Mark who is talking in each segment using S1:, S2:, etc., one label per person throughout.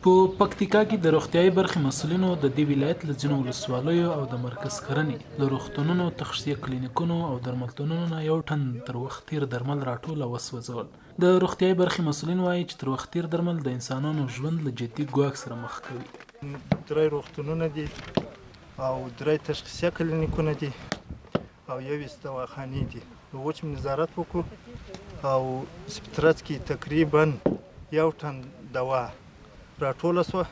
S1: په پکتیکا کې د روغتیايي برخې مسؤلینو د دې ولایت له ځینو ولسوالیو او د مرکز کرنې له روغتونونو، تخصصي کلینیکونو او درملتونونو نه یو ټن تر وخت تیر درمل راټول او وسوځول. د روغتیايي برخې مسؤلین وایي چې تر وخت تیر درمل د انسانانو ژوند له جدي ګواښ سره مخ کوي.
S2: 3 روغتونونه دي او 3 تشخیصي کلینیکونه دي او 21 دواخانې دي. وچ نظارت وکړو او سپترات کې تقریبا یو ټن دوا راټوله سوه.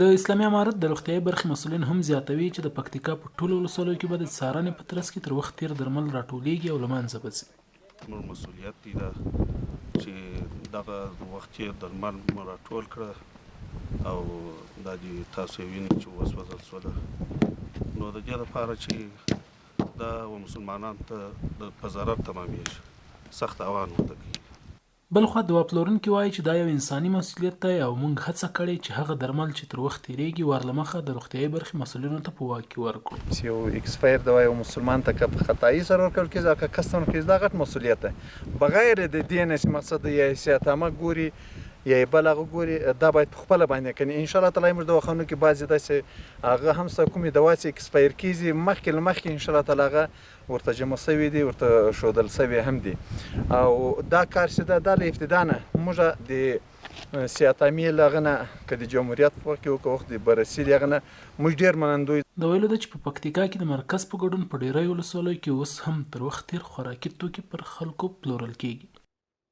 S1: د اسلامي امارت د روغتیايي برخې مسؤلین هم زیاتوي چې د پکتیکا په ټولو ولسوالیو کې به د څارنې په ترڅ کې تر وخت تیر درمل راټولیږي او له منځه به ځي.
S3: زموږ مسؤلیت دی دا چې دغه وخت تیر درمل مو راټول کړه او دا دې تاسو یې وینئ چې وسوځل سوله. نو د دې لپاره چې دا مسلمانانو ته په ضرر تمامیږي، سخت تاوان ورته کوي.
S1: بلخوا دوا پلورونکي وایي چې دا یو انساني مسؤلیت دی او موږ هڅه کړې چې هغه درمل چې تر وخت تیریږي ور له مخه د روغتیايي برخې مسؤلینو ته په واک کې ورکړو.
S4: چې یو ایکسپایر دوا یو مسلمان ته که په خطایي سره ورکول کېږي که کسټمر کېږي دا غټ مسؤلیت دی. بغیر د دې نه چې مقصد یا سیاتامه ګوري یا یې بل هغه ګوري، دا باید په خپله باندې کوي. انشاءالله تعالی موږ دواخانو کې بعضې داسې هغه هم څه کومې دوا چې ایکسپایر کېږي مخکې له مخکې انشاءالله تعالی هغه ورته جمع سوي دي، ورته ښودل سوي هم دي. او دا کار چې دا له ابتدا نه موږ د سیاتامي له هغه نه که د جمهوریت په وخت کې که وخت د بررسي د هغه نه موږ ډېر منندوی.
S1: د ویلو ده چې په پکتیکا کې د مرکز په ګډون په ډیری ولسوالیو کې اوس هم تر وخت تیر خوراکي توکي پر خلکو پلورل کېږي.